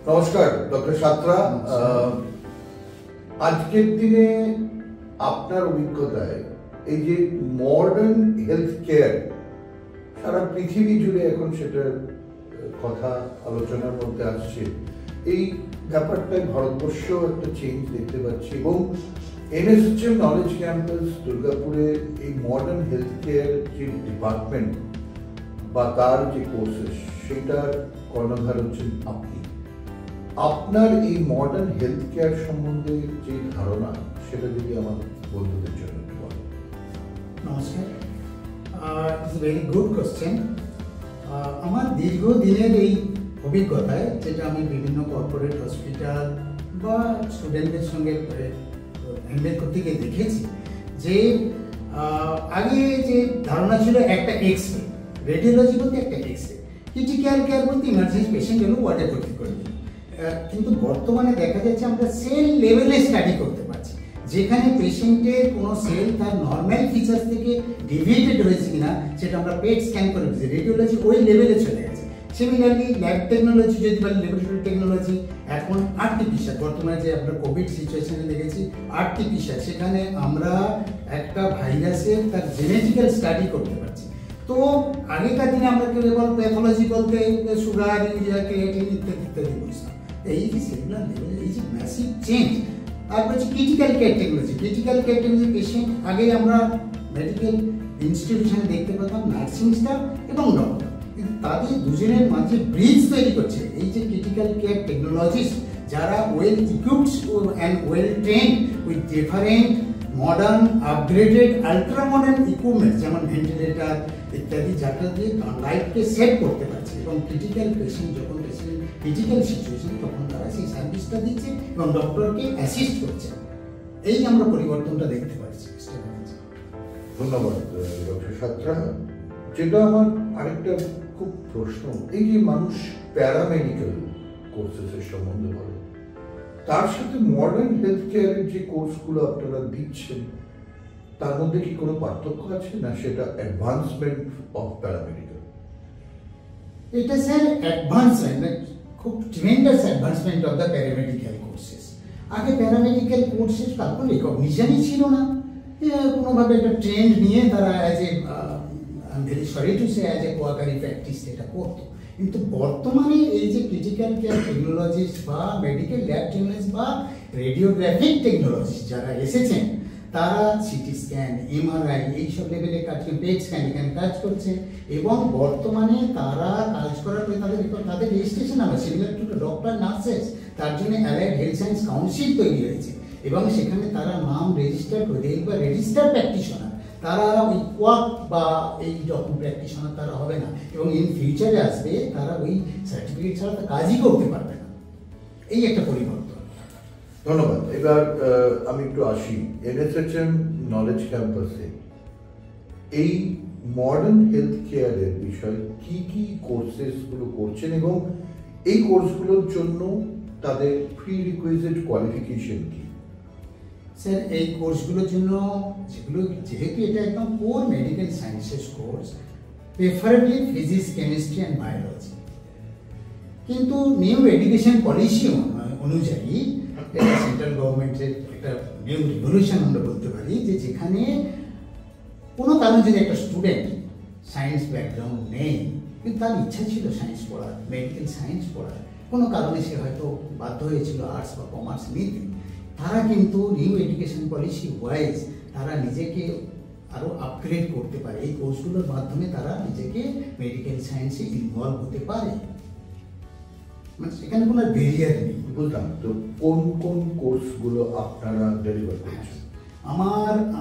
নমস্কার ডক্টর সাত্রা। আজকের দিনে আপনার অভিজ্ঞতায় এই যে মডার্ন হেলথ কেয়ার সারা পৃথিবী জুড়ে এখন সেটার কথা আলোচনার মধ্যে আসছে, এই ব্যাপারটায় ভারতবর্ষ একটা চেঞ্জ দেখতে পাচ্ছি এবং এনএসএচএম নলেজ ক্যাম্পাস দুর্গাপুরে এই মডার্ন হেলথ কেয়ার যে ডিপার্টমেন্ট বা তার যে কোর্সেস সেটার কর্ণধার হচ্ছেন আপনি। আপনার এই মডার্ন হেলথ কেয়ার সম্বন্ধে যে ধারণা সেটা যদি আমার বন্ধুদের জন্য একটু বলেন। নমস্কার, ইটস ভেরি গুড কোশ্চেন। আমার দীর্ঘদিনের এই অভিজ্ঞতায়, যেটা আমি বিভিন্ন কর্পোরেট হসপিটাল বা স্টুডেন্টদের সঙ্গে হ্যান্ডেল করতে গিয়ে দেখেছি যে আগে যে ধারণা ছিল একটা এক্স রে, রেডিওলজি বলতে একটা এক্স রে, ক্রিটিক্যাল কেয়ার বলতে ইমার্জেন্সি পেশেন্ট হলো ওয়ার্ডে ভর্তি করে দিল। কিন্তু বর্তমানে দেখা যাচ্ছে আমরা সেল লেভেলে স্টাডি করতে পারছি, যেখানে পেশেন্টের কোনো সেল তার নর্মাল ফিচার্স থেকে ডিভিয়েটেড হয়েছে কিনা সেটা আমরা পেট স্ক্যান করে বুঝি। রেডিওলজি ওই লেভেলে চলে গেছে। সিমিলারলি ল্যাব টেকনোলজি যদি বলি, ল্যাবরেটরি টেকনোলজি এখন আর্টিফিশিয়াল, বর্তমানে যে আমরা কোভিড সিচুয়েশনে দেখেছি আর্টিফিশিয়াল, সেখানে আমরা একটা ভাইরাসের তার জেনেটিক্যাল স্টাডি করতে পারছি। তো আগেকার দিনে আমরা কেবল প্যাথোলজি বলতে সুগার, ইউরিয়া, ক্রিয়েটিন ইত্যাদি ইত্যাদি বুঝতাম। এই যে সেলুলার লেভেলে এই যে ম্যাসিভ চেঞ্জ। তারপর হচ্ছে critical care technology. Critical care technology patient আগে আমরা মেডিকেল ইনস্টিটিউশনে দেখতে পেতাম নার্সিং স্টাফ এবং ডক্টর, কিন্তু তাদের দুজনের মাঝে ব্রিজ তৈরি করছে এই যে ক্রিটিক্যাল কেয়ার টেকনোলজিস্ট, যারা well equipped and well trend with different modern upgraded ultra modern equipment যেমন ভেন্টিলেটর ইত্যাদি, যাটা দিয়ে লাইফকে সেভ করতে পারছে। এবং ক্রিটিক্যাল পেশেন্ট যখন পেশেন্ট ক্রিটিক্যাল সিচুয়েশন তখন তারা সেই সার্ভিসটা দিচ্ছে এবং ডক্টরকে অ্যাসিস্ট করছে। এই আমরা পরিবর্তনটা দেখতে পাচ্ছি। ধন্যবাদ ডক্টর সাত্রা। যেটা আমার আরেকটা খুব প্রশ্ন, এই যে মানুষ প্যারামেডিক্যাল কোর্সেসের সম্বন্ধে বলে, তার সাথে মডার্ন হেলথ কেয়ারের যে কোর্সগুলো আপনারা দিচ্ছেন তার মধ্যে কি কোনো পার্থক্য আছে, না সেটা অ্যাডভান্সমেন্ট অফ প্যারামেডিক্যাল? এটা স্যার অ্যাডভান্সমেন্ট, খুব tremendous advancement of the paramedical courses. আগে প্যারামেডিক্যাল কোর্সেস তার কোনো রিকগনিশনই ছিল না, কোনোভাবে একটা ট্রেন্ড নিয়ে তারা as a very sorry to say as a quackery practice এটা করতো। কিন্তু বর্তমানে এই যে ক্রিটিক্যাল কেয়ার টেকনোলজিস্ট বা মেডিকেল ল্যাব টেকনোলজিস্ট বা রেডিওগ্রাফিক টেকনোলজিস্ট যারা এসেছেন, তারা সিটি স্ক্যান, এমআরআই এইসব লেভেলে কাজ করে, পেট স্ক্যান এখানে কাজ করছে। এবং বর্তমানে তারা কাজ করার পরে তাদের রেজিস্ট্রেশন হবে সিমিলার টু ডক্টর নার্সেস, তার জন্য অ্যালাইড হেলথ সায়েন্স কাউন্সিল তৈরি হয়েছে এবং সেখানে তারা নাম রেজিস্টার করে দেয় বা রেজিস্টার প্র্যাকটিশনার। তারা ওই কোয়াক বা এই রকম প্র্যাকটিশনার তারা হবে না এবং ইন ফিউচারে আসবে তারা ওই সার্টিফিকেট ছাড়া কাজই করতে পারবে না। এই একটা পরিবর্তন। ধন্যবাদ। এবার আমি একটু আসি এনএসএচএম নলেজ ক্যাম্পাসে এই মডার্ন হেলথ কেয়ারের বিষয়ে কি কি কোর্সেসগুলো করছেন এবং এই কোর্সগুলোর জন্য তাদের প্রি রিকুইজিট কোয়ালিফিকেশন কি? স্যার, এই কোর্সগুলোর জন্য যেহেতু এটা একদম core medical sciences course, preferably physics, chemistry and biology. কিন্তু নিউ এডুকেশন পলিসি অনুযায়ী সেন্ট্রাল গভর্নমেন্টের একটা নিউ রিভলিউশন আমরা বলতে পারি, যে যেখানে কোনো কারণে যদি একটা স্টুডেন্ট সায়েন্স ব্যাকগ্রাউন্ড নেই কিন্তু তার ইচ্ছা ছিল সায়েন্স পড়ার, মেডিকেল সায়েন্স পড়ার, কোনো কারণে সে হয়তো বাধ্য হয়েছিল আর্টস বা কমার্স নিতে, তারা কিন্তু নিউ এডুকেশন পলিসি ওয়াইজ তারা নিজেকে আরও আপগ্রেড করতে পারে। এই কোর্সগুলোর মাধ্যমে তারা নিজেকে মেডিকেল সায়েন্সে ইনভলভ হতে পারে, মানে সেখানে কোনো ব্যারিয়ার নেই। বুঝলাম। তো কোন কোন কোর্সগুলো আপনারা ডেলিভার করছেন?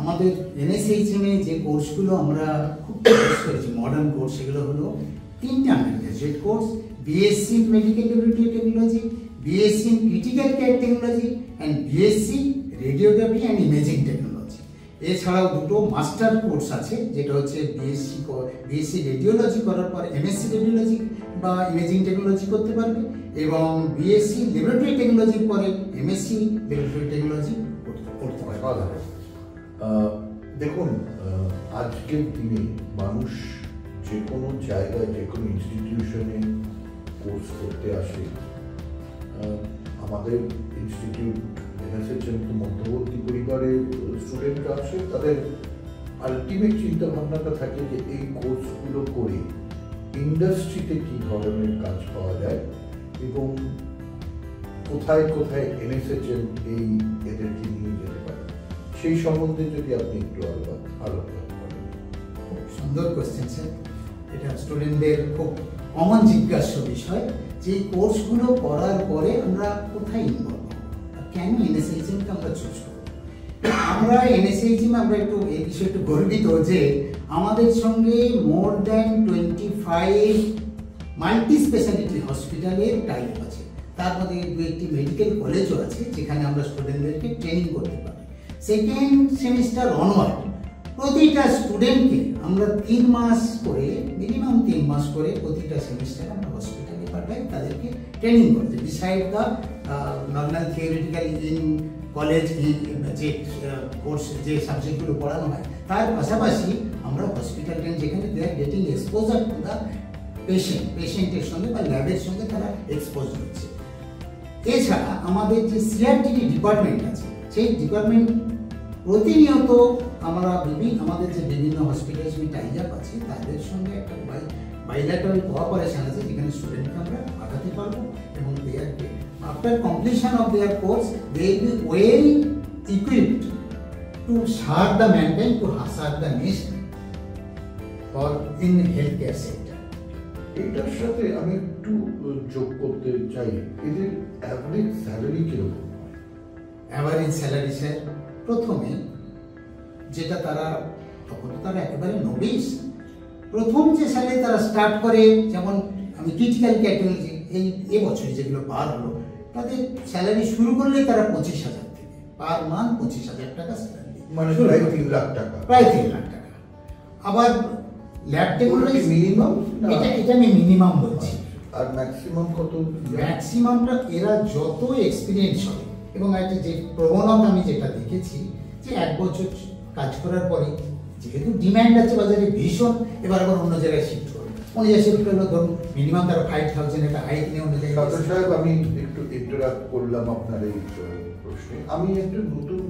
আমাদের এনএসএইচএম এ যে কোর্সগুলো আমরা খুব ফোকাস করেছি মডার্ন কোর্স, সেগুলো হলো 3টে under graduate course: BSc medical laboratory technology, BSc critical care technology and BSc radiography and imaging technology. এছাড়াও দুটো মাস্টার কোর্স আছে, যেটা হচ্ছে বিএসসি রেডিওলজি করার পর এমএসসি রেডিওলজি বা ইমেজিং টেকনোলজি করতে পারবে এবং বিএসসি ল্যাবরেটরি টেকনোলজির পরে এমএসসি ল্যাবরেটরি টেকনোলজি করতে পারবে। দেখুন, আজকের দিনে মানুষ যে কোনো জায়গায় যে কোনো ইনস্টিটিউশনে কোর্স করতে আসে, আমাদের ইনস্টিটিউট এনএসএচএম তো মধ্যবর্তী পরিবারের স্টুডেন্টরা আসে, তাদের আলটিমেট চিন্তা ভাবনাটা থাকে যে এই কোর্সগুলো করে ইন্ডাস্ট্রিতে কি ধরনের কাজ পাওয়া যায় এবং কোথায় কোথায় এনএসএচএম এদেরকে নিয়ে যেতে পারে, সেই সম্বন্ধে যদি আপনি একটু আলোচনা করেন। খুব সুন্দর কোয়েশ্চেন স্যার। এটা স্টুডেন্টদের খুব কমন জিজ্ঞাসা বিষয় যে এই কোর্সগুলো করার পরে আমরা কোথায় ইনভলভ হব, কেন এনএসএইচএমকে আমরা চুজ করব। আমরা এনএসএইচএম আমরা একটু এই বিষয়ে একটু গর্বিত যে আমাদের সঙ্গে মোর দ্যান 25 মাল্টি স্পেশালিটি হসপিটালের টাইপ আছে। তার মধ্যে দু একটি মেডিকেল কলেজও আছে যেখানে আমরা স্টুডেন্টদেরকে ট্রেনিং করতে পারি। সেকেন্ড সেমিস্টার অনওয়ার্ড প্রতিটা স্টুডেন্টকে আমরা 3 মাস করে, মিনিমাম 3 মাস করে প্রতিটা সেমিস্টারে আমরা হসপিটালে পাঠাই তাদেরকে ট্রেনিং করতে। Beside the normal theoretical in college যে কোর্স যে সাবজেক্টগুলো পড়ানো হয়, তার পাশাপাশি আমরা হসপিটাল ট্রেন যেখানে they are getting exposure to the পেশেন্টের সঙ্গে বা ল্যাবের সঙ্গে তারা এক্সপোজ হচ্ছে। এছাড়া আমাদের যে সিআরটিডি ডিপার্টমেন্ট আছে, সেই ডিপার্টমেন্ট প্রতিনিয়ত আমরা আমাদের যে বিভিন্ন হসপিটাল সঙ্গে টাই আপ আছে তাদের সঙ্গে একটা বাইল্যাটারাল কোঅপারেশন আছে যেখানে স্টুডেন্টকে আমরা পাঠাতে পারবো এবং after completion of their course they will be well equipped to serve the mankind, to serve the nation for in health care sector. এটার সাথে আমি একটু যোগ করতে চাই, এদের অ্যাভারেজ স্যালারি কিরকম? অ্যাভারেজ স্যালারি স্যার, প্রথমে যেটা তারা তখন তারা একেবারে নবিশ, প্রথম যে স্যালারি তারা স্টার্ট করে, যেমন আমি ক্রিটিক্যাল ক্যাটাগরি এবছর যেগুলো পার হলো তাদের স্যালারি শুরু করলে তারা 25,000 থেকে পার মান্থ 25,000 টাকা স্যালারি, মানে প্রায় 3 লাখ টাকা। প্রায় 3 লাখ টাকা। আবার ল্যাব টেকনোলজি মিনিমাম, এটা আমি মিনিমাম বলছি। আর ম্যাক্সিমাম কত? ম্যাক্সিমামটা এরা যত এক্সপিরিয়েন্স হবে, এবং একটা যে প্রবণতা আমি যেটা দেখেছি যে 1 বছর কাজ করার পরে যেহেতু ডিমান্ড আছে বাজারে ভীষণ, এবার আবার অন্য জায়গায় শিফট করবে। অন্য জায়গায় শিফট করলে ধরুন মিনিমাম তারা 5,000 একটা হাইট নিয়ে অন্য জায়গায়। ডক্টর সাহেব, আমি একটু ইন্টারাপ্ট করলাম আপনার এই প্রশ্নে। আমি একটা নতুন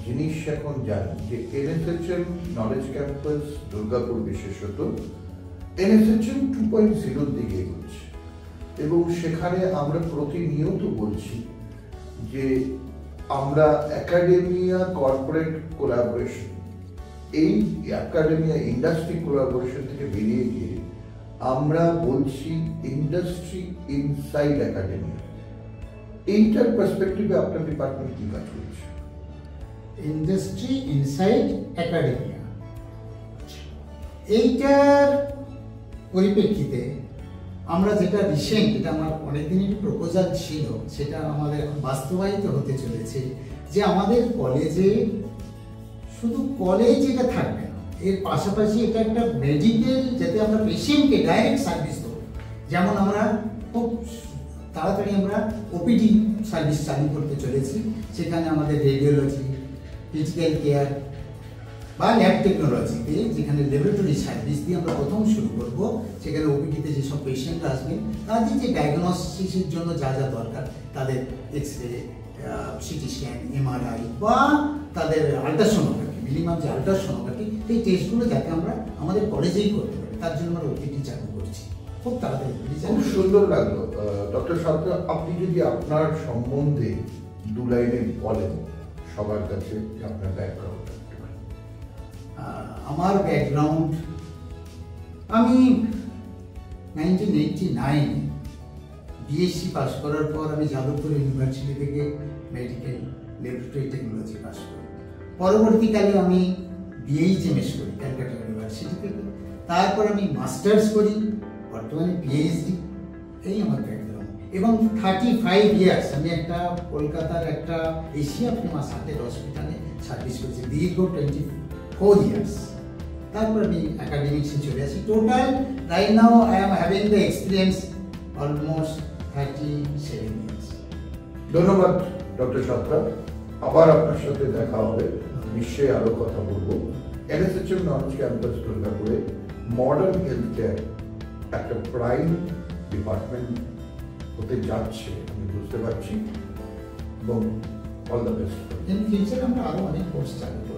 জিনিস এখন জানি যে এনএসএচএম নলেজ ক্যাম্পাস দুর্গাপুর বিশেষত এনএসএচএম 2.0 দিকে এগোচ্ছে এবং সেখানে আমরা প্রতিনিয়ত বলছি যে আমরা একাডেমিয়া কর্পোরেট কোলাবোরেশন, এই একাডেমিয়া ইন্ডাস্ট্রি কোলাবোরেশন থেকে বেরিয়ে গিয়ে আমরা বলছি ইন্ডাস্ট্রি ইনসাইড একাডেমিয়া। এইটার পার্সপেক্টিভে আপনার ডিপার্টমেন্ট কি কাজ করছে? ইন্ডাস্ট্রি ইনসাইড একাডেমিয়া, এইটার পরিপ্রেক্ষিতে আমরা যেটা রিসেন্ট, এটা আমার অনেকদিনেরই প্রপোজাল ছিল, সেটা আমাদের এখন বাস্তবায়িত হতে চলেছে যে আমাদের কলেজে শুধু কলেজ এটা থাকবে না, এর পাশাপাশি এটা একটা মেডিকেল, যাতে আমরা পেশেন্টকে ডাইরেক্ট সার্ভিস দেবো। যেমন আমরা খুব তাড়াতাড়ি আমরা ওপিডি সার্ভিস চালু করতে চলেছি, সেখানে আমাদের রেডিওলজি, ক্রিটিক্যাল কেয়ার বা ল্যাব টেকনোলজিতে যেখানে ল্যাবরেটরি সার্ভিস দিয়ে আমরা প্রথম শুরু করব। সেখানে ওপিডিতে যেসব পেশেন্টরা আসবেন তাদের যে ডায়াগনোসিসের জন্য যা যা দরকার, তাদের এক্সরে, সিটি স্ক্যান, এমআরআই বা তাদের আল্ট্রাসোনোগ্রাফি, মিনিমাম যে আল্ট্রাসোনোগ্রাফি, এই টেস্টগুলো যাতে আমরা আমাদের কলেজেই করতে পারি, তার জন্য আমরা ওপিডি চালু করছি। খুব তাড়াতাড়ি খুব সুন্দর লাগলো। ডক্টর সাত্রা, আপনি যদি আপনার সম্বন্ধে 2 লাইনে বলেন সবার কাছে আপনার ব্যাকগ্রাউন্ড। আমার ব্যাকগ্রাউন্ড, আমি 1989 বিএসসি পাস করার পর আমি যাদবপুর ইউনিভার্সিটি থেকে মেডিকেল ল্যাবরেটরি টেকনোলজি পাস করি। পরবর্তীকালে আমি বিএইচএমএস করি ক্যালকাটা ইউনিভার্সিটি থেকে। তারপর আমি মাস্টার্স করি, বর্তমানে পিএইচডি। এই আমার ব্যাকগ্রাউন্ড। এবং 35 ইয়ার্স আমি একটা কলকাতার একটা এশিয়া ফেমাস হার্টের হসপিটালে সার্ভিস করছি, দীর্ঘ 24 ইয়ার্স। তারপর আমি একাডেমিক্সে চলে আসি। Total right now I am having the experience almost 37 years. ধন্যবাদ ডক্টর সাত্রা, আবার আপনার সাথে দেখা হবে, নিশ্চয়ই আরো কথা বলবো। এনএসএচএম নলেজ ক্যাম্পাস দুর্গাপুরে মডার্ন হেলথ কেয়ার একটা প্রাইম ডিপার্টমেন্ট হতে যাচ্ছে, আমি বুঝতে পারছি। এবং all the best. In future আমরা আরো অনেক কোর্স চালু করব।